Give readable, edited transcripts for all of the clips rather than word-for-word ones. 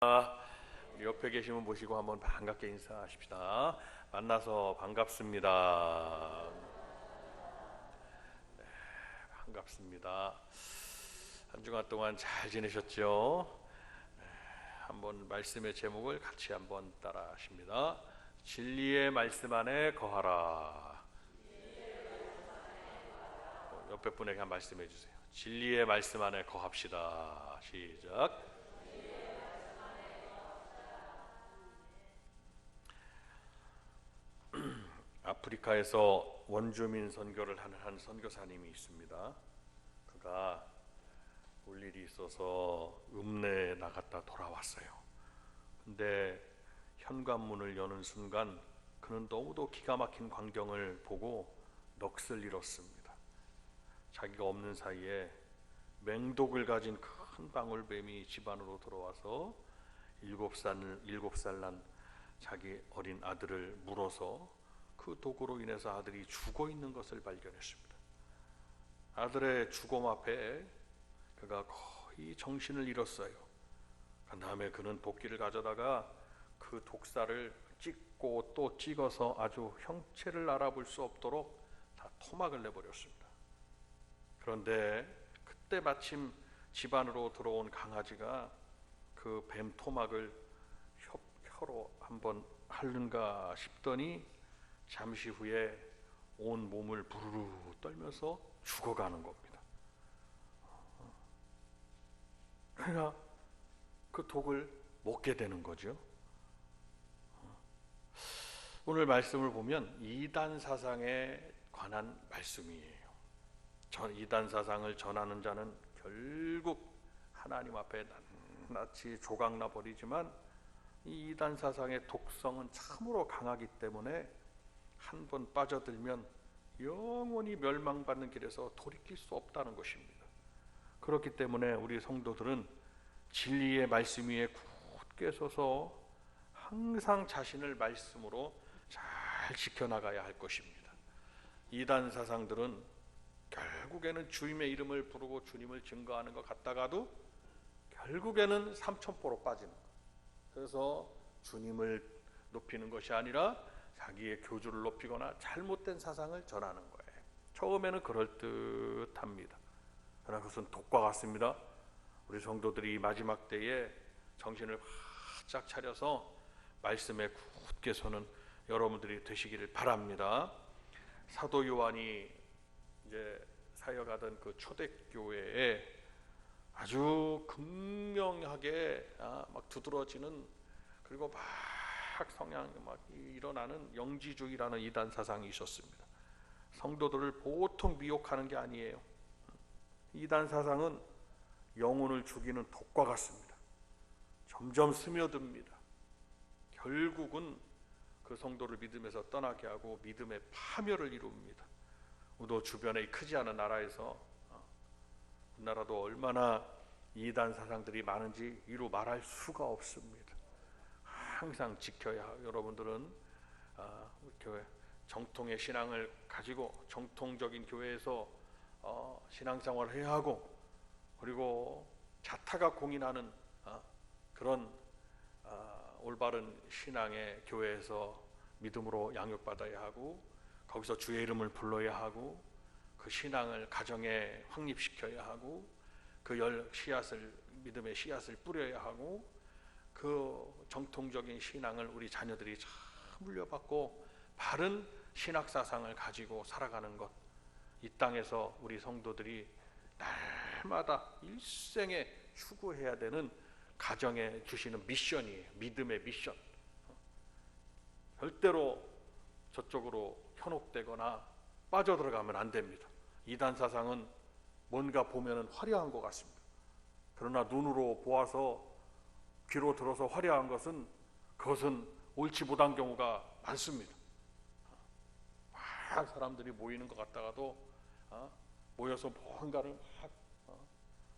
우리 옆에 계신 분 모시고 한번 반갑게 인사하십시다. 만나서 반갑습니다. 반갑습니다. 한 주간 동안 잘 지내셨죠? 한번 말씀의 제목을 같이 한번 따라 하십니다. 진리의 말씀 안에 거하라. 옆에 분에게 한 말씀해 주세요. 진리의 말씀 안에 거합시다. 시작. 아프리카에서 원주민 선교를 하는 한 선교사님이 있습니다. 그가 올 일이 있어서 읍내에 나갔다 돌아왔어요. 근데 현관문을 여는 순간 그는 너무도 기가 막힌 광경을 보고 넋을 잃었습니다. 자기가 없는 사이에 맹독을 가진 큰 방울뱀이 집 안으로 들어와서 7살 난 자기 어린 아들을 물어서 그 독으로 인해서 아들이 죽어 있는 것을 발견했습니다. 아들의 죽음 앞에 그가 거의 정신을 잃었어요. 그 다음에 그는 도끼를 가져다가 그 독살을 찍고 또 찍어서 아주 형체를 알아볼 수 없도록 다 토막을 내버렸습니다. 그런데 그때 마침 집 안으로 들어온 강아지가 그 뱀 토막을 혀로 한번 핥는가 싶더니 잠시 후에 온 몸을 부르르 떨면서 죽어가는 겁니다. 그러니까 그 독을 먹게 되는 거죠. 오늘 말씀을 보면 이단 사상에 관한 말씀이에요. 이단 사상을 전하는 자는 결국 하나님 앞에 낱낱이 조각나 버리지만 이 이단 사상의 독성은 참으로 강하기 때문에 한 번 빠져들면 영원히 멸망받는 길에서 돌이킬 수 없다는 것입니다. 그렇기 때문에 우리 성도들은 진리의 말씀 위에 굳게 서서 항상 자신을 말씀으로 잘 지켜나가야 할 것입니다. 이단 사상들은 결국에는 주님의 이름을 부르고 주님을 증거하는 것 같다가도 결국에는 삼천포로 빠지는 것. 그래서 주님을 높이는 것이 아니라 자기의 교주를 높이거나 잘못된 사상을 전하는 거예요. 처음에는 그럴듯합니다. 그러나 그것은 독과 같습니다. 우리 성도들이 마지막 때에 정신을 바짝 차려서 말씀에 굳게 서는 여러분들이 되시기를 바랍니다. 사도 요한이 이제 사역하던 그 초대교회에 아주 극명하게 막 두드러지는, 그리고 막 성향이 막 일어나는 영지주의라는 이단 사상이 있었습니다. 성도들을 보통 미혹하는 게 아니에요. 이단 사상은 영혼을 죽이는 독과 같습니다. 점점 스며듭니다. 결국은 그 성도를 믿음에서 떠나게 하고 믿음의 파멸을 이룹니다. 우도 주변에 크지 않은 나라에서 우리나라도 얼마나 이단 사상들이 많은지 이루 말할 수가 없습니다. 항상 지켜야 하고, 여러분들은 교회 정통의 신앙을 가지고 정통적인 교회에서 신앙생활을 해야 하고, 그리고 자타가 공인하는 그런 올바른 신앙의 교회에서 믿음으로 양육받아야 하고, 거기서 주의 이름을 불러야 하고, 그 신앙을 가정에 확립시켜야 하고, 그 믿음의 씨앗을 뿌려야 하고, 그 정통적인 신앙을 우리 자녀들이 잘 물려받고 바른 신학사상을 가지고 살아가는 것, 이 땅에서 우리 성도들이 날마다 일생에 추구해야 되는 가정에 주시는 미션이에요. 믿음의 미션. 절대로 저쪽으로 현혹되거나 빠져들어가면 안 됩니다. 이단 사상은 뭔가 보면은 화려한 것 같습니다. 그러나 눈으로 보아서 귀로 들어서 화려한 것은, 그것은 옳지 못한 경우가 많습니다. 막 사람들이 모이는 것 같다가도 모여서 뭔가를 막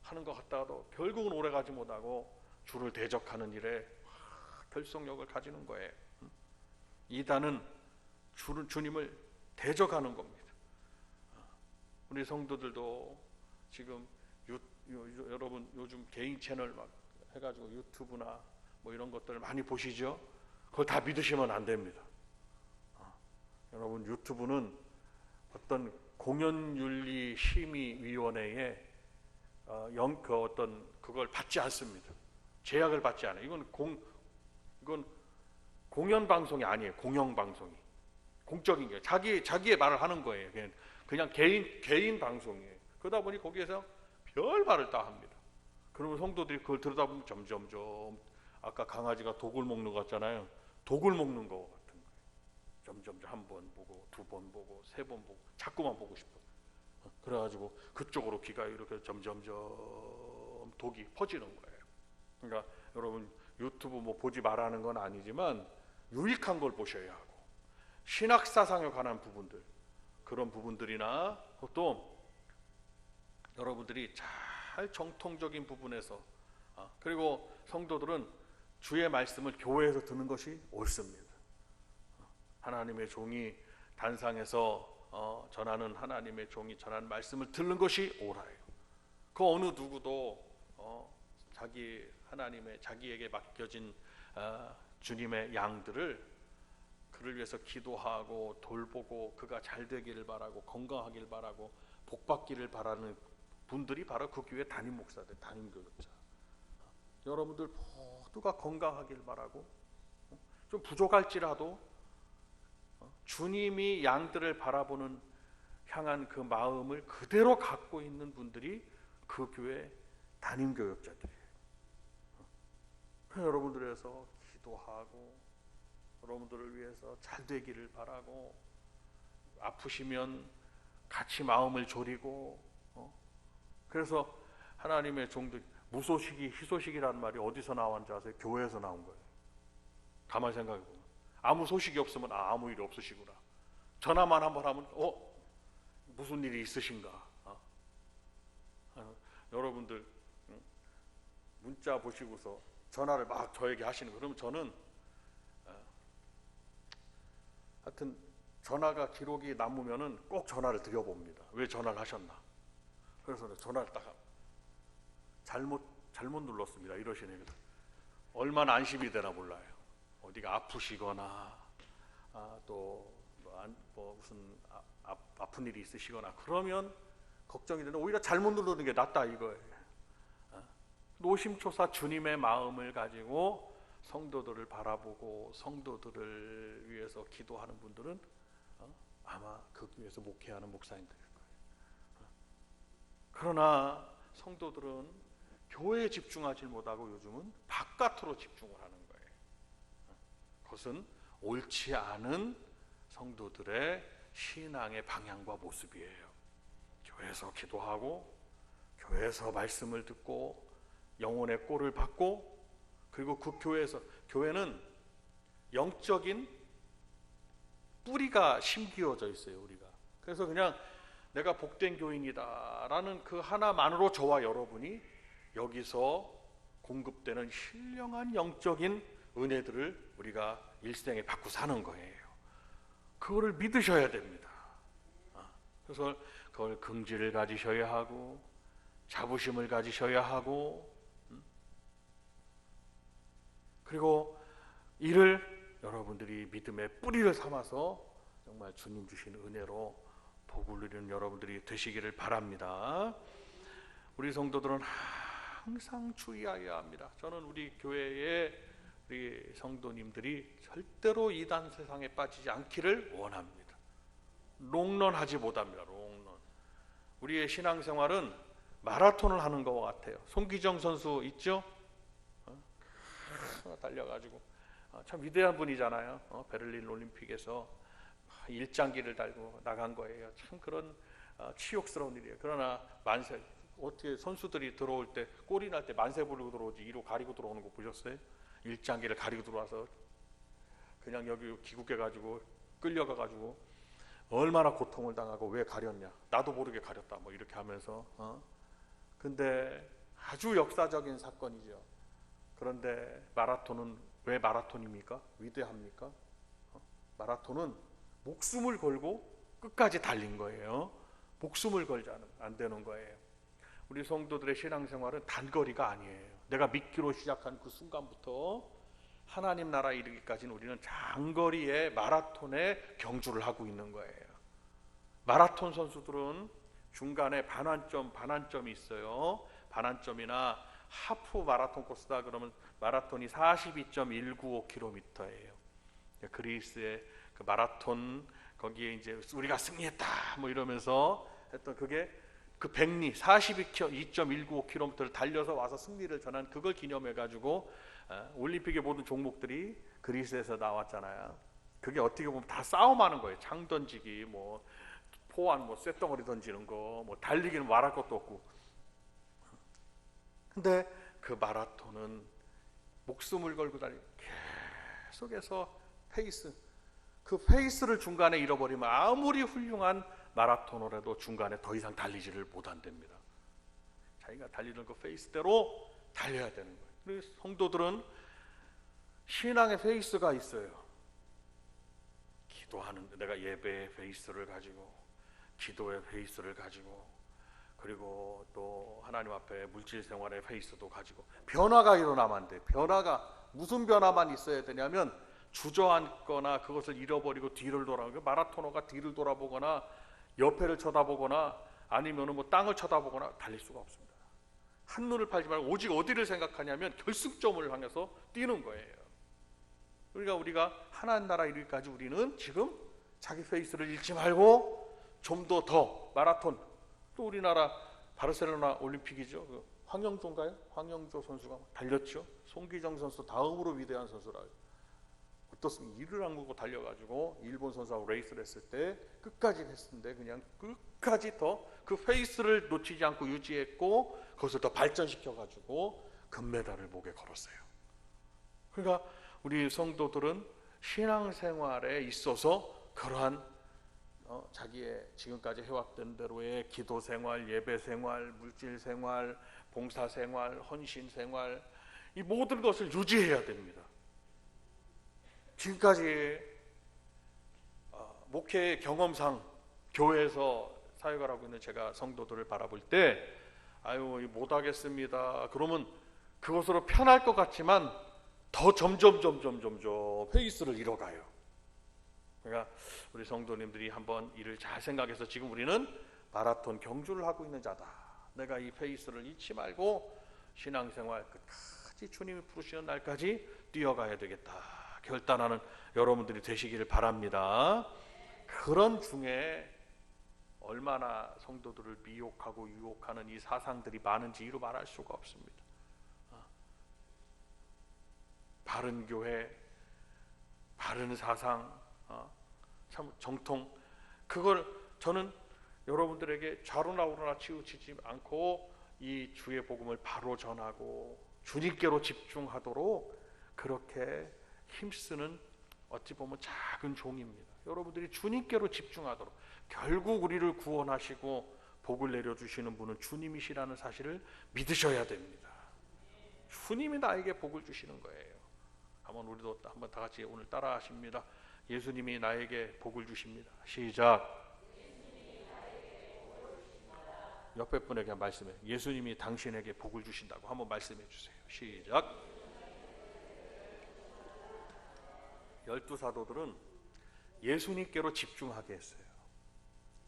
하는 것 같다가도 결국은 오래가지 못하고 주를 대적하는 일에 결속력을 가지는 거예요. 이단은 주님을 대적하는 겁니다. 우리 성도들도 지금 여러분 요즘 개인 채널 막 해가지고 유튜브나 뭐 이런 것들 많이 보시죠? 그걸 다 믿으시면 안 됩니다. 여러분, 유튜브는 어떤 공연윤리심의위원회에 그걸 받지 않습니다. 제약을 받지 않아요. 이건 공연 방송이 아니에요. 공영 방송이 공적인 게 자기의 말을 하는 거예요. 그냥 개인 방송이에요. 그러다 보니 거기에서 별 말을 다 합니다. 그러면 성도들이 그걸 들여다 보면 점점점 아까 강아지가 독을 먹는 것 같잖아요. 독을 먹는 거 같은 거예요. 점점 한 번 보고, 두 번 보고, 세 번 보고, 자꾸만 보고 싶어. 그래가지고 그쪽으로 귀가 이렇게 점점점 독이 퍼지는 거예요. 그러니까 여러분, 유튜브 뭐 보지 말라는 건 아니지만 유익한 걸 보셔야 하고, 신학 사상에 관한 부분들, 그런 부분들이나 또 여러분들이 잘 정통적인 부분에서, 그리고 성도들은 주의 말씀을 교회에서 듣는 것이 옳습니다. 하나님의 종이 단상에서 전하는 하나님의 종이 전하는 말씀을 듣는 것이 옳아요. 그 어느 누구도 자기에게 맡겨진 주님의 양들을 그를 위해서 기도하고 돌보고 그가 잘 되기를 바라고 건강하기를 바라고 복 받기를 바라는 분들이 바로 그 교회 담임 목사들, 담임 교육자. 여러분들 모두가 건강하기를 바라고, 좀 부족할지라도 주님이 양들을 바라보는 향한 그 마음을 그대로 갖고 있는 분들이 그 교회 담임 교육자들이에요. 여러분들에서 기도하고 여러분들을 위해서 잘 되기를 바라고, 아프시면 같이 마음을 졸이고, 그래서 하나님의 종들, 무소식이 희소식이라는 말이 어디서 나왔는지 아세요? 교회에서 나온 거예요. 가만히 생각해 보면 아무 소식이 없으면 아무 일이 없으시구나. 전화만 한번 하면 무슨 일이 있으신가. 여러분들 문자 보시고서 전화를 막 저에게 하시는 거, 그러면 저는 하여튼 전화가 기록이 남으면은 꼭 전화를 드려봅니다. 왜 전화를 하셨나. 그래서 전화를 딱 잘못 눌렀습니다 이러시네. 얼마나 안심이 되나 몰라요. 어디가 아프시거나 또 무슨 아픈 일이 있으시거나 그러면 걱정이 되는데 오히려 잘못 누르는 게 낫다 이거예요. 노심초사 주님의 마음을 가지고 성도들을 바라보고 성도들을 위해서 기도하는 분들은 아마 그 교회에서 목회하는 목사님들일 거예요. 그러나 성도들은 교회에 집중하지 못하고 요즘은 바깥으로 집중을 하는 거예요. 그것은 옳지 않은 성도들의 신앙의 방향과 모습이에요. 교회에서 기도하고 교회에서 말씀을 듣고 영혼의 꼴을 받고, 그리고 그 교회는 영적인 뿌리가 심기어져 있어요. 우리가 그래서 그냥 내가 복된 교인이다라는 그 하나만으로 저와 여러분이 여기서 공급되는 신령한 영적인 은혜들을 우리가 일생에 받고 사는 거예요. 그거를 믿으셔야 됩니다. 그래서 그걸 긍지를 가지셔야 하고 자부심을 가지셔야 하고, 그리고 이를 여러분들이 믿음의 뿌리를 삼아서 정말 주님 주신 은혜로 복을 누리는 여러분들이 되시기를 바랍니다. 우리 성도들은 항상 주의하여야 합니다. 저는 우리 교회의 우리 성도님들이 절대로 이단 세상에 빠지지 않기를 원합니다. 롱런하지 못합니다. 롱런. 우리의 신앙생활은 마라톤을 하는 것과 같아요. 송기정 선수 있죠? 달려가지고 참 위대한 분이잖아요. 베를린 올림픽에서 일장기를 달고 나간 거예요. 참 그런 치욕스러운 일이에요. 그러나 어떻게 선수들이 들어올 때 골이 날 때 만세 부르고 들어오지, 이로 가리고 들어오는 거 보셨어요? 일장기를 가리고 들어와서 그냥 여기 귀국해가지고 끌려가가지고 얼마나 고통을 당하고, 왜 가렸냐, 나도 모르게 가렸다 뭐 이렇게 하면서 근데 아주 역사적인 사건이죠. 그런데 마라톤은 왜 마라톤입니까? 위대합니까? 마라톤은 목숨을 걸고 끝까지 달린 거예요. 목숨을 걸지 않으면 안 되는 거예요. 우리 성도들의 신앙생활은 단거리가 아니에요. 내가 믿기로 시작한 그 순간부터 하나님 나라에 이르기까지는 우리는 장거리의 마라톤에 경주를 하고 있는 거예요. 마라톤 선수들은 중간에 반환점이 있어요. 반환점이나 하프 마라톤 코스다 그러면 마라톤이 42.195km예요. 그리스의 그 마라톤 거기에 이제 우리가 승리했다 뭐 이러면서 했던 그게 그 백리 42.195km를 달려서 와서 승리를 전한 그걸 기념해 가지고 올림픽의 모든 종목들이 그리스에서 나왔잖아요. 그게 어떻게 보면 다 싸움하는 거예요. 창 던지기, 뭐 포환, 뭐 쇳덩어리 던지는 거, 뭐 달리기는 말할 것도 없고. 근데 그 마라톤은 목숨을 걸고 달리고 계속해서 그 페이스를 중간에 잃어버리면 아무리 훌륭한 마라토너라도 중간에 더 이상 달리지를 못한답니다. 자기가 달리는 그 페이스대로 달려야 되는 거예요. 그래서 성도들은 신앙의 페이스가 있어요. 기도하는데 내가 예배의 페이스를 가지고, 기도의 페이스를 가지고, 그리고 또 하나님 앞에 물질 생활의 페이스도 가지고 변화가 일어나면 안 돼. 변화가 무슨 변화만 있어야 되냐면 주저앉거나 그것을 잃어버리고 뒤를 돌아보고, 마라토너가 뒤를 돌아보거나 옆에를 쳐다보거나 아니면 뭐 땅을 쳐다보거나 달릴 수가 없습니다. 한눈을 팔지 말고 오직 어디를 생각하냐면 결승점을 향해서 뛰는 거예요. 그러니까 우리가 하나님 나라 이르기까지 우리는 지금 자기 페이스를 잃지 말고 좀 더 마라톤, 또 우리나라 바르셀로나 올림픽이죠. 그 황영조인가요? 황영조 선수가 달렸죠. 송기정 선수 다음으로 위대한 선수라. 어떻습니까? 이를 안고 달려가지고 일본 선수하고 레이스를 했을 때 끝까지 했는데 그냥 끝까지 더 그 페이스를 놓치지 않고 유지했고 그것을 더 발전시켜가지고 금메달을 목에 걸었어요. 그러니까 우리 성도들은 신앙생활에 있어서 그러한 자기의 지금까지 해왔던 대로의 기도생활, 예배생활, 물질생활, 봉사생활, 헌신생활, 이 모든 것을 유지해야 됩니다. 지금까지 목회의 경험상 교회에서 사역을 하고 있는 제가 성도들을 바라볼 때 아유 못하겠습니다. 그러면 그것으로 편할 것 같지만 더 점점 페이스를 잃어가요. 그러니까 우리 성도님들이 한번 이를 잘 생각해서 지금 우리는 마라톤 경주를 하고 있는 자다. 내가 이 페이스를 잃지 말고 신앙생활 끝까지 주님이 부르시는 날까지 뛰어가야 되겠다 결단하는 여러분들이 되시기를 바랍니다. 그런 중에 얼마나 성도들을 미혹하고 유혹하는 이 사상들이 많은지 이루 말할 수가 없습니다. 바른 교회, 바른 사상, 참 정통, 그걸 저는 여러분들에게 좌로나 우로나 치우치지 않고 이 주의 복음을 바로 전하고 주님께로 집중하도록 그렇게 힘쓰는 어찌 보면 작은 종입니다. 여러분들이 주님께로 집중하도록, 결국 우리를 구원하시고 복을 내려주시는 분은 주님이시라는 사실을 믿으셔야 됩니다. 주님이 나에게 복을 주시는 거예요. 한번 우리도 한번 다 같이 오늘 따라 하십니다. 예수님이 나에게 복을 주십니다. 시작. 옆에 분에게 말씀해. 예수님이 당신에게 복을 주신다고 한번 말씀해 주세요. 시작. 12 사도들은 예수님께로 집중하게 했어요.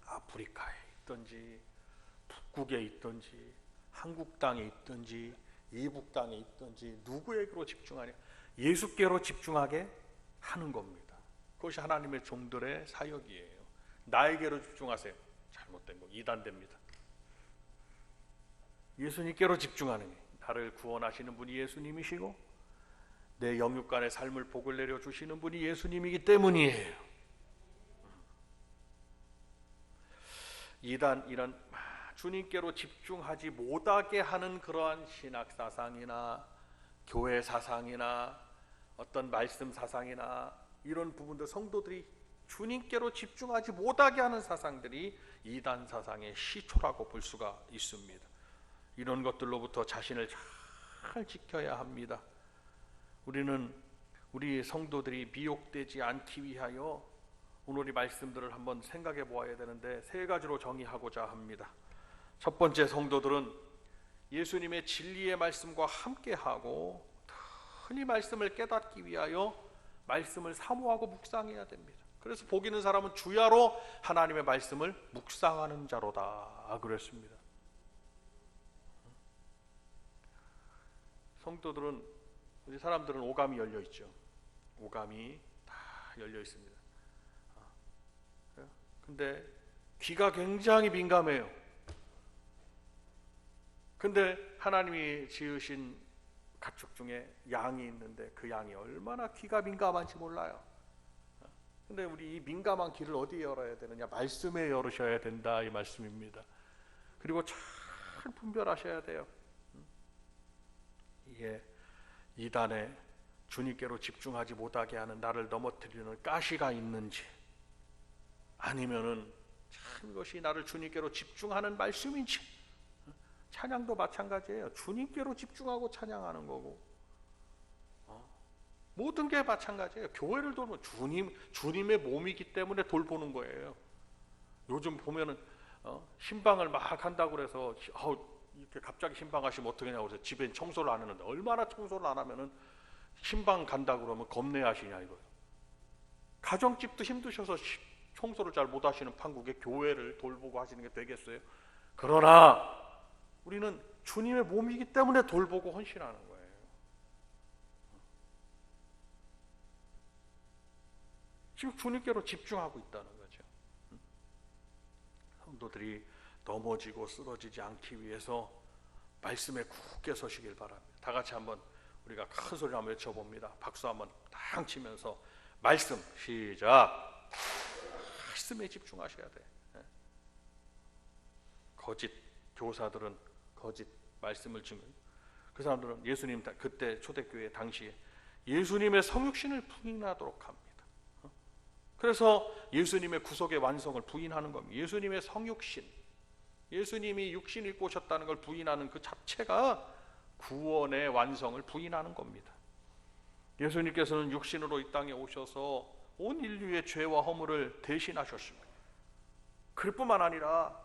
아프리카에 있든지 북극에 있든지 한국 땅에 있든지 이북 땅에 있든지 누구에게로 집중하냐? 예수께로 집중하게 하는 겁니다. 그것이 하나님의 종들의 사역이에요. 나에게로 집중하세요. 잘못된 거 이단됩니다. 예수님께로 집중하는 게, 나를 구원하시는 분이 예수님이시고 내 영육간의 삶을 복을 내려주시는 분이 예수님이기 때문이에요. 이단 이런 주님께로 집중하지 못하게 하는 그러한 신학 사상이나 교회 사상이나 어떤 말씀 사상이나 이런 부분들, 성도들이 주님께로 집중하지 못하게 하는 사상들이 이단 사상의 시초라고 볼 수가 있습니다. 이런 것들로부터 자신을 잘 지켜야 합니다. 우리는 우리 성도들이 미혹되지 않기 위하여 오늘 이 말씀들을 한번 생각해 보아야 되는데 세 가지로 정의하고자 합니다. 첫 번째, 성도들은 예수님의 진리의 말씀과 함께하고 흔히 말씀을 깨닫기 위하여 말씀을 사모하고 묵상해야 됩니다. 그래서 복 있는 사람은 주야로 하나님의 말씀을 묵상하는 자로다 그랬습니다. 성도들은, 우리 사람들은 오감이 열려 있죠. 오감이 다 열려 있습니다. 근데 귀가 굉장히 민감해요. 근데 하나님이 지으신 가축 중에 양이 있는데 그 양이 얼마나 귀가 민감한지 몰라요. 근데 우리 이 민감한 귀를 어디에 열어야 되느냐? 말씀에 열으셔야 된다 이 말씀입니다. 그리고 잘 분별하셔야 돼요. 이게 이단에 주님께로 집중하지 못하게 하는 나를 넘어뜨리는 가시가 있는지, 아니면은 참 이것이 나를 주님께로 집중하는 말씀인지. 찬양도 마찬가지예요. 주님께로 집중하고 찬양하는 거고, 모든 게 마찬가지예요. 교회를 돌보면 주님의 몸이기 때문에 돌보는 거예요. 요즘 보면은 신방을 막 한다고 그래서 이렇게 갑자기 신방하시면 어떻게 하냐고 그래서 집에 청소를 안 하는데, 얼마나 청소를 안 하면은 신방 간다고 그러면 겁내하시냐 이거예요. 가정집도 힘드셔서 청소를 잘 못 하시는 판국에 교회를 돌보고 하시는 게 되겠어요? 그러나 우리는 주님의 몸이기 때문에 돌보고 헌신하는 거예요. 지금 주님께로 집중하고 있다는 거죠. 성도들이 넘어지고 쓰러지지 않기 위해서 말씀에 굳게 서시길 바랍니다. 다 같이 한번 우리가 큰 소리로 한번 외쳐봅니다. 박수 한번 딱 치면서 말씀 시작. 말씀에 집중하셔야 돼. 거짓 교사들은 거짓 말씀을 증거. 그 사람들은 예수님 그때 초대교회 당시에 예수님의 성육신을 부인하도록 합니다. 그래서 예수님의 구속의 완성을 부인하는 겁니다. 예수님의 성육신, 예수님이 육신 입고 오셨다는 걸 부인하는 그 자체가 구원의 완성을 부인하는 겁니다. 예수님께서는 육신으로 이 땅에 오셔서 온 인류의 죄와 허물을 대신하셨습니다. 그럴 뿐만 아니라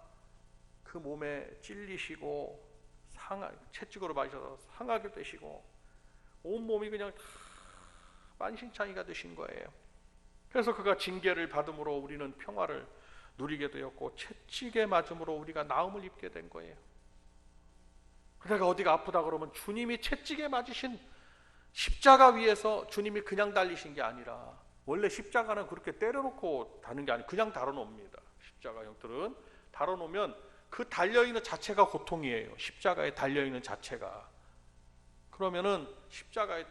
그 몸에 찔리시고 채찍으로 맞으셔서 상하게 되시고 온 몸이 그냥 다 만신창이가 되신 거예요. 그래서 그가 징계를 받음으로 우리는 평화를 누리게 되었고 채찍에 맞음으로 우리가 나음을 입게 된 거예요. 내가 어디가 아프다 그러면 주님이 채찍에 맞으신 십자가 위에서 주님이 그냥 달리신 게 아니라, 원래 십자가는 그렇게 때려놓고 다는 게 아니고 그냥 달아놓습니다. 십자가 형들은 달아놓으면 그 달려있는 자체가 고통이에요. 십자가에 달려있는 자체가. 그러면은 십자가에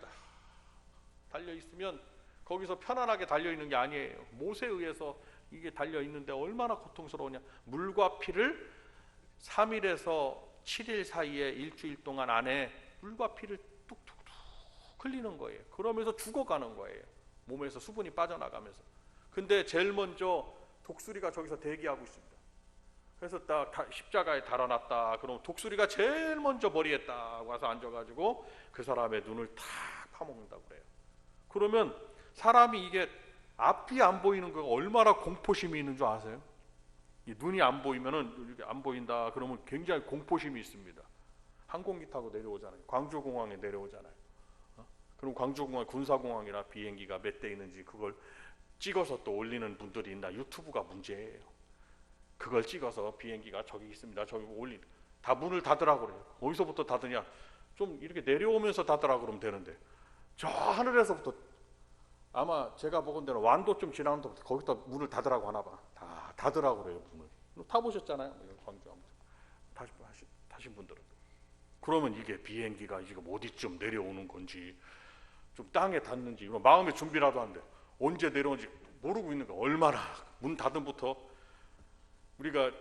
달려있으면 거기서 편안하게 달려있는 게 아니에요. 못에 의해서 이게 달려있는데 얼마나 고통스러우냐. 물과 피를 3일에서 7일 사이에 일주일 동안 안에 물과 피를 뚝뚝뚝 흘리는 거예요. 그러면서 죽어가는 거예요. 몸에서 수분이 빠져나가면서. 근데 제일 먼저 독수리가 저기서 대기하고 있습니다. 그래서 딱 십자가에 달아놨다. 그럼 독수리가 제일 먼저 머리에 딱 와서 앉아가지고 그 사람의 눈을 탁 파먹는다고 그래요. 그러면 사람이 이게 앞이 안 보이는 거가 얼마나 공포심이 있는 줄 아세요? 이 눈이 안 보이면은 이렇게 안 보인다 그러면 굉장히 공포심이 있습니다. 항공기 타고 내려오잖아요. 광주공항에 내려오잖아요. 그럼 광주공항 군사공항이라 비행기가 몇 대 있는지 그걸 찍어서 또 올리는 분들이 있나. 유튜브가 문제예요. 그걸 찍어서 비행기가 저기 있습니다. 저기 올린 다 문을 닫으라고 그래요. 어디서부터 닫으냐? 좀 이렇게 내려오면서 닫으라고 그러면 되는데 저 하늘에서부터, 아마 제가 보건대로 완도 좀 지나는 데부터 거기다 문을 닫으라고 하나 봐. 다 닫으라고 그래요. 문을 타보셨잖아요. 광주 아무튼 타신 분들은. 그러면 이게 비행기가 지금 어디쯤 내려오는 건지, 좀 땅에 닿는지 마음의 준비라도 한데 언제 내려오는지 모르고 있는 거. 얼마나 문 닫음부터. 우리가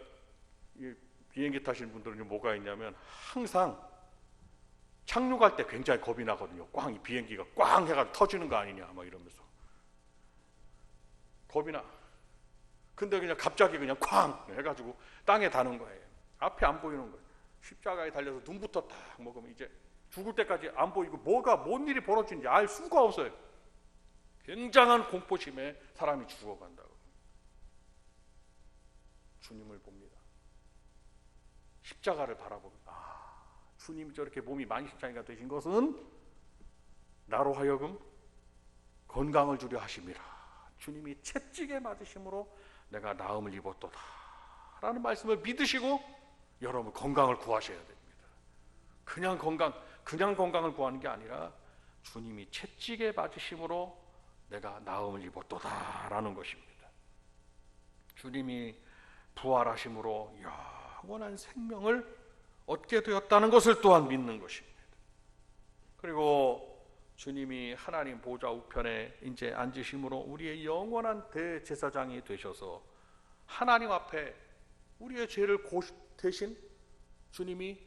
비행기 타시는 분들은 뭐가 있냐면 항상 착륙할 때 굉장히 겁이 나거든요. 꽝, 이 비행기가 꽝 해가지고 터지는 거 아니냐 막 이러면서 겁이 나. 근데 그냥 갑자기 그냥 꽝 해가지고 땅에 닿는 거예요. 앞이 안 보이는 거예요. 십자가에 달려서 눈부터 딱 먹으면 이제 죽을 때까지 안 보이고 뭔 일이 벌어지는지 알 수가 없어요. 굉장한 공포심에 사람이 죽어간다고. 주님을 봅니다. 십자가를 바라보면 주님이 저렇게 몸이 만신창이가 되신 것은 나로 하여금 건강을 주려 하심이라. 주님이 채찍에 맞으심으로 내가 나음을 입었도다 라는 말씀을 믿으시고 여러분 건강을 구하셔야 됩니다. 그냥 건강을 구하는 게 아니라 주님이 채찍에 맞으심으로 내가 나음을 입었도다 라는 것입니다. 주님이 부활하심으로 영원한 생명을 얻게 되었다는 것을 또한 믿는 것입니다. 그리고 주님이 하나님 보좌 우편에 이제 앉으심으로 우리의 영원한 대제사장이 되셔서 하나님 앞에 우리의 죄를 대신 주님이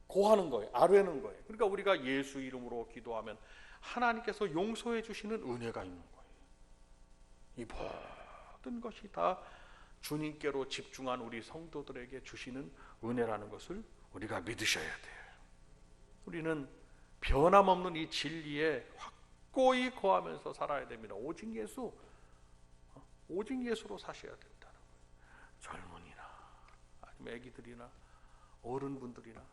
고하는 거예요. 아뢰는 거예요. 그러니까 우리가 예수 이름으로 기도하면 하나님께서 용서해 주시는 은혜가 있는 거예요. 이 모든 것이 다 주님께로 집중한 우리 성도들에게 주시는 은혜라는 것을 우리가 믿으셔야 돼요. 우리는 변함없는 이 진리에 확고히 거하면서 살아야 됩니다. 오직 예수로 사셔야 된다는 거예요. 젊은이나 아니면 애기들이나 어른분들이나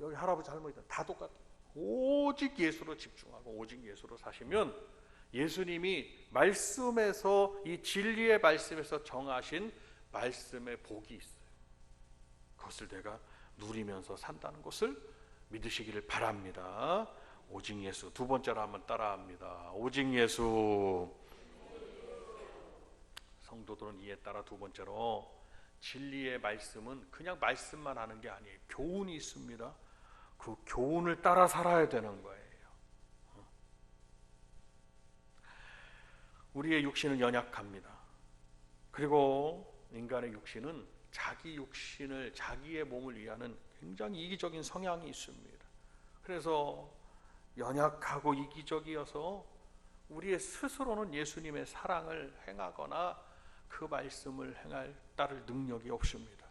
여기 할아버지 할머니들 다 똑같아요. 오직 예수로 집중하고 오직 예수로 사시면 예수님이 말씀에서 이 진리의 말씀에서 정하신 말씀의 복이 있어요. 그것을 내가 누리면서 산다는 것을 믿으시기를 바랍니다. 오직 예수. 두 번째로 한번 따라합니다. 오직 예수. 성도들은 이에 따라 두 번째로 진리의 말씀은 그냥 말씀만 하는 게 아니에요. 교훈이 있습니다. 그 교훈을 따라 살아야 되는 거예요. 우리의 육신은 연약합니다. 그리고 인간의 육신은 자기 육신을, 자기의 몸을 위하는 굉장히 이기적인 성향이 있습니다. 그래서 연약하고 이기적이어서 우리의 스스로는 예수님의 사랑을 행하거나 그 말씀을 따를 능력이 없습니다.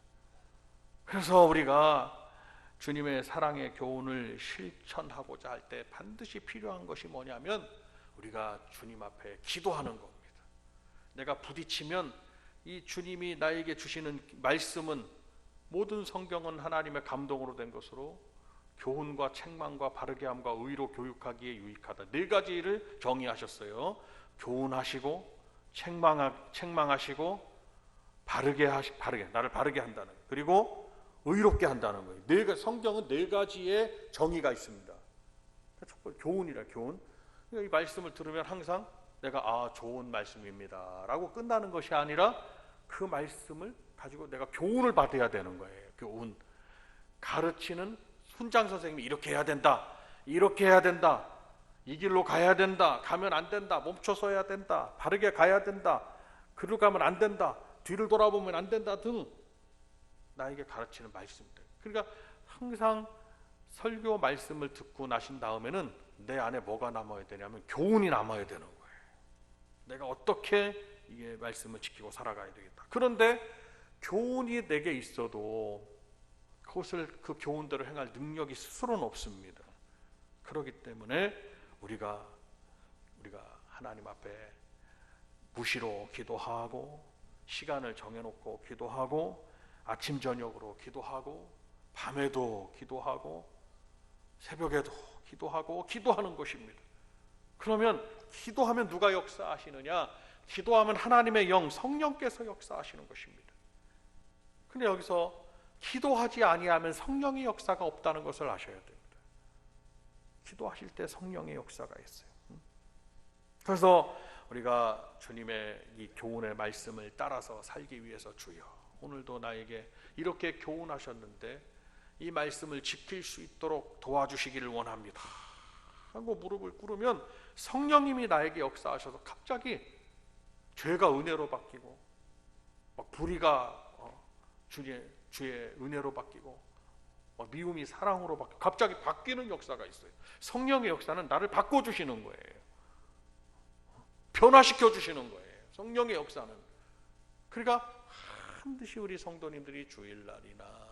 그래서 우리가 주님의 사랑의 교훈을 실천하고자 할 때 반드시 필요한 것이 뭐냐면 우리가 주님 앞에 기도하는 겁니다. 내가 부딪히면 이 주님이 나에게 주시는 말씀은 모든 성경은 하나님의 감동으로 된 것으로 교훈과 책망과 바르게함과 의로 교육하기에 유익하다. 네 가지를 정의하셨어요. 교훈하시고 책망하시고 나를 바르게 한다는 거예요. 그리고 의롭게 한다는 거예요. 성경은 네 가지의 정의가 있습니다. 첫 번째 교훈이라 교훈. 이 말씀을 들으면 항상 내가 좋은 말씀입니다 라고 끝나는 것이 아니라 그 말씀을 가지고 내가 교훈을 받아야 되는 거예요. 교훈. 가르치는 훈장 선생님이 이렇게 해야 된다, 이렇게 해야 된다, 이 길로 가야 된다, 가면 안 된다, 멈춰서 해야 된다, 바르게 가야 된다, 그리로 가면 안 된다, 뒤를 돌아보면 안 된다 등 나에게 가르치는 말씀들. 그러니까 항상 설교 말씀을 듣고 나신 다음에는 내 안에 뭐가 남아야 되냐면 교훈이 남아야 되는 거예요. 내가 어떻게 이 말씀을 지키고 살아가야 되겠다. 그런데 교훈이 내게 있어도 그 교훈대로 행할 능력이 스스로는 없습니다. 그렇기 때문에 우리가 하나님 앞에 무시로 기도하고 시간을 정해놓고 기도하고 아침 저녁으로 기도하고 밤에도 기도하고 새벽에도 기도하고 기도하는 것입니다. 그러면 기도하면 누가 역사하시느냐? 기도하면 하나님의 영 성령께서 역사하시는 것입니다. 근데 여기서 기도하지 아니하면 성령의 역사가 없다는 것을 아셔야 됩니다. 기도하실 때 성령의 역사가 있어요. 그래서 우리가 주님의 이 교훈의 말씀을 따라서 살기 위해서 주여 오늘도 나에게 이렇게 교훈하셨는데 이 말씀을 지킬 수 있도록 도와주시기를 원합니다 하고 무릎을 꿇으면 성령님이 나에게 역사하셔서 갑자기 죄가 은혜로 바뀌고 막 불의가 주의 은혜로 바뀌고 미움이 사랑으로 바뀌고 갑자기 바뀌는 역사가 있어요. 성령의 역사는 나를 바꿔주시는 거예요. 변화시켜 주시는 거예요. 성령의 역사는. 그러니까 반드시 우리 성도님들이 주일날이나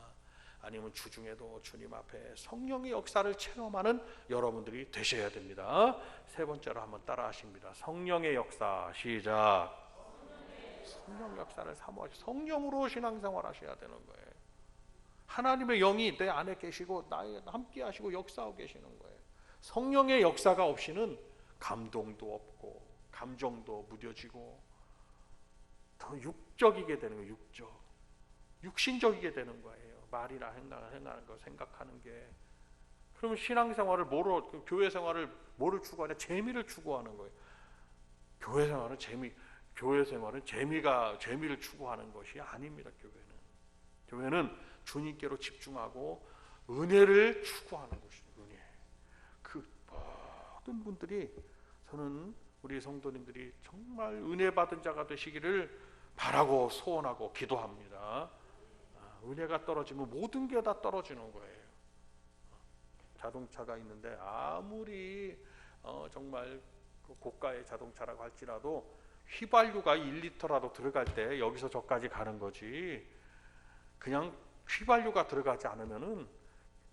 아니면 주중에도 주님 앞에 성령의 역사를 체험하는 여러분들이 되셔야 됩니다. 세 번째로 한번 따라 하십니다. 성령의 역사. 시작. 성령 역사를 사모하시 성령으로 신앙생활 하셔야 되는 거예요. 하나님의 영이 내 안에 계시고 나에 함께 하시고 역사하고 계시는 거예요. 성령의 역사가 없이는 감동도 없고 감정도 무뎌지고 더 육적이게 되는 거예요. 육신적이게 되는 거예요. 말이나 행하는 거 생각하는 게. 그러면 신앙생활을 교회 생활을 뭐를 추구하냐? 재미를 추구하는 거예요. 교회 생활은 재미를 추구하는 것이 아닙니다. 교회는 주님께로 집중하고 은혜를 추구하는 것입니다. 은혜. 그 모든 분들이, 저는 우리 성도님들이 정말 은혜 받은 자가 되시기를 바라고 소원하고 기도합니다. 은혜가 떨어지면 모든 게 다 떨어지는 거예요. 자동차가 있는데 아무리 정말 고가의 자동차라고 할지라도 휘발유가 1리터라도 들어갈 때 여기서 저까지 가는 거지, 그냥 휘발유가 들어가지 않으면은,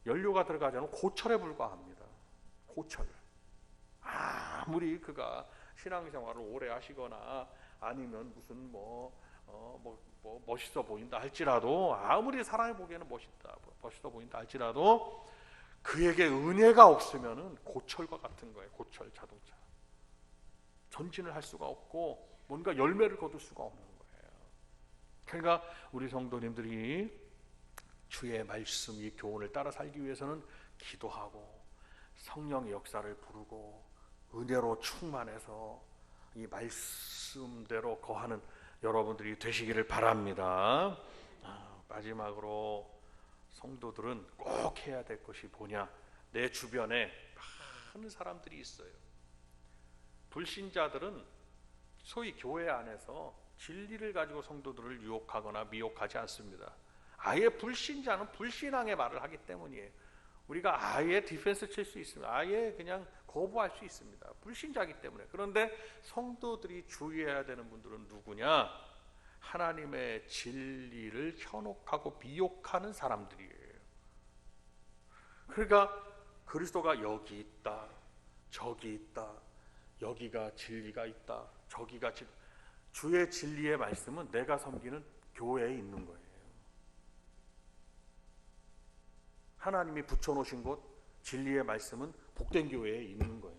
연료가 들어가지 않으면 고철에 불과합니다. 고철. 아무리 그가 신앙생활을 오래 하시거나 아니면 무슨 멋있어 보인다 할지라도, 아무리 사람이 보기에는 멋있어 보인다 할지라도 그에게 은혜가 없으면은 고철과 같은 거예요. 고철 자동차. 전진을 할 수가 없고 뭔가 열매를 거둘 수가 없는 거예요. 그러니까 우리 성도님들이 주의 말씀, 이 교훈을 따라 살기 위해서는 기도하고 성령의 역사를 부르고 은혜로 충만해서 이 말씀대로 거하는 여러분들이 되시기를 바랍니다. 마지막으로 성도들은 꼭 해야 될 것이 뭐냐? 내 주변에 많은 사람들이 있어요. 불신자들은 소위 교회 안에서 진리를 가지고 성도들을 유혹하거나 미혹하지 않습니다. 아예 불신자는 불신앙의 말을 하기 때문이에요. 우리가 아예 디펜스 칠 수 있습니다. 아예 그냥 거부할 수 있습니다. 불신자이기 때문에. 그런데 성도들이 주의해야 되는 분들은 누구냐? 하나님의 진리를 현혹하고 미혹하는 사람들이에요. 그러니까 그리스도가 여기 있다, 저기 있다, 여기가 진리가 있다, 저기가 주의 진리의 말씀은 내가 섬기는 교회에 있는 거예요. 하나님이 붙여놓으신 곳 진리의 말씀은 복된 교회에 있는 거예요.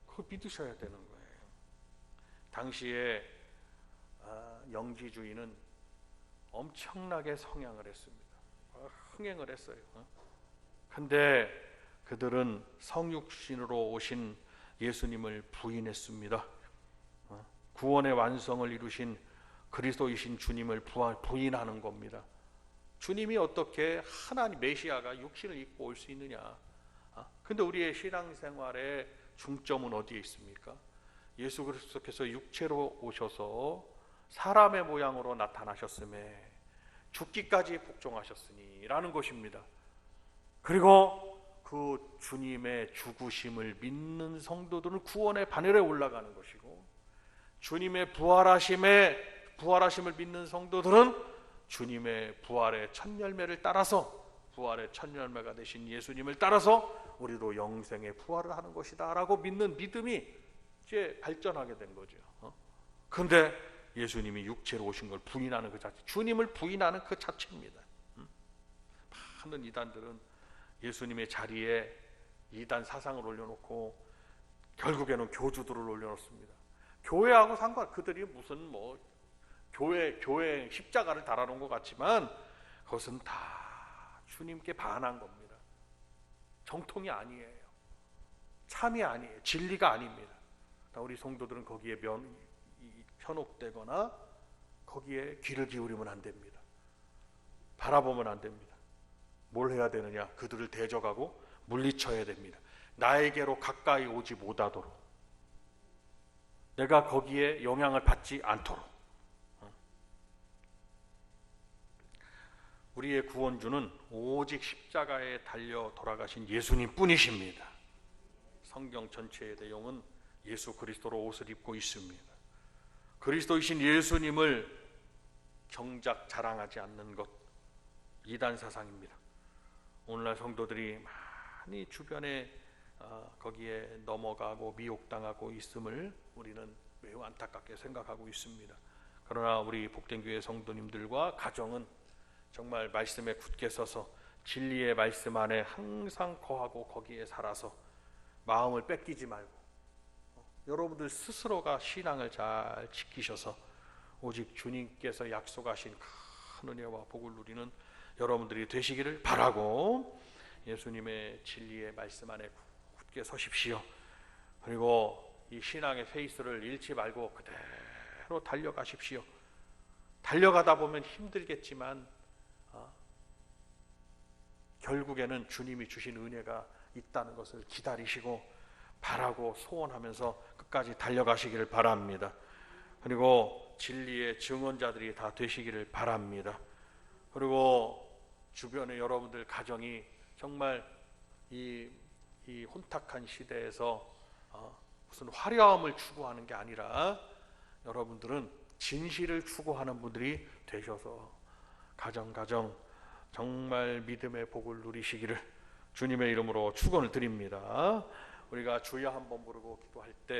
그거 믿으셔야 되는 거예요. 당시에 영지주의는 엄청나게 성향을 했습니다. 흥행을 했어요. 근데 그들은 성육신으로 오신 예수님을 부인했습니다. 구원의 완성을 이루신 그리스도이신 주님을 부인하는 겁니다. 주님이 어떻게 하나님 메시아가 육신을 입고 올 수 있느냐? 근데 우리의 신앙생활의 중점은 어디에 있습니까? 예수 그리스도께서 육체로 오셔서 사람의 모양으로 나타나셨음에 죽기까지 복종하셨으니 라는 것입니다. 그리고 그 주님의 죽으심을 믿는 성도들은 구원의 바늘에 올라가는 것이고, 주님의 부활하심을 믿는 성도들은 주님의 부활의 첫 열매를 따라서, 부활의 첫 열매가 되신 예수님을 따라서 우리도 영생의 부활을 하는 것이다 라고 믿는 믿음이 이제 발전하게 된 거죠. 그런데 예수님이 육체로 오신 걸 부인하는 그 자체, 주님을 부인하는 그 자체입니다. 많은 이단들은 예수님의 자리에 이단 사상을 올려놓고 결국에는 교주들을 올려놓습니다. 교회하고 그들이 무슨 교회 십자가를 달아놓은 것 같지만 그것은 다 주님께 반한 겁니다. 정통이 아니에요. 참이 아니에요. 진리가 아닙니다. 우리 성도들은 거기에 현혹되거나 거기에 귀를 기울이면 안 됩니다. 바라보면 안 됩니다. 뭘 해야 되느냐? 그들을 대적하고 물리쳐야 됩니다. 나에게로 가까이 오지 못하도록, 내가 거기에 영향을 받지 않도록. 우리의 구원주는 오직 십자가에 달려 돌아가신 예수님 뿐이십니다. 성경 전체의 내용은 예수 그리스도로 옷을 입고 있습니다. 그리스도이신 예수님을 정작 자랑하지 않는 것, 이단 사상입니다. 오늘날 성도들이 많이 주변에 거기에 넘어가고 미혹당하고 있음을 우리는 매우 안타깝게 생각하고 있습니다. 그러나 우리 복된교회 성도님들과 가정은 정말 말씀에 굳게 서서 진리의 말씀 안에 항상 거하고 거기에 살아서 마음을 뺏기지 말고 여러분들 스스로가 신앙을 잘 지키셔서 오직 주님께서 약속하신 큰 은혜와 복을 누리는 여러분들이 되시기를 바라고 예수님의 진리의 말씀 안에 굳게 서십시오. 그리고 이 신앙의 페이스를 잃지 말고 그대로 달려가십시오. 달려가다 보면 힘들겠지만 결국에는 주님이 주신 은혜가 있다는 것을 기다리시고 바라고 소원하면서 끝까지 달려가시기를 바랍니다. 그리고 진리의 증언자들이 다 되시기를 바랍니다. 그리고 주변의 여러분들 가정이 정말 이 혼탁한 시대에서 무슨 화려함을 추구하는 게 아니라 여러분들은 진실을 추구하는 분들이 되셔서 가정 정말 믿음의 복을 누리시기를 주님의 이름으로 축원을 드립니다. 우리가 주여 한번 부르고 기도할 때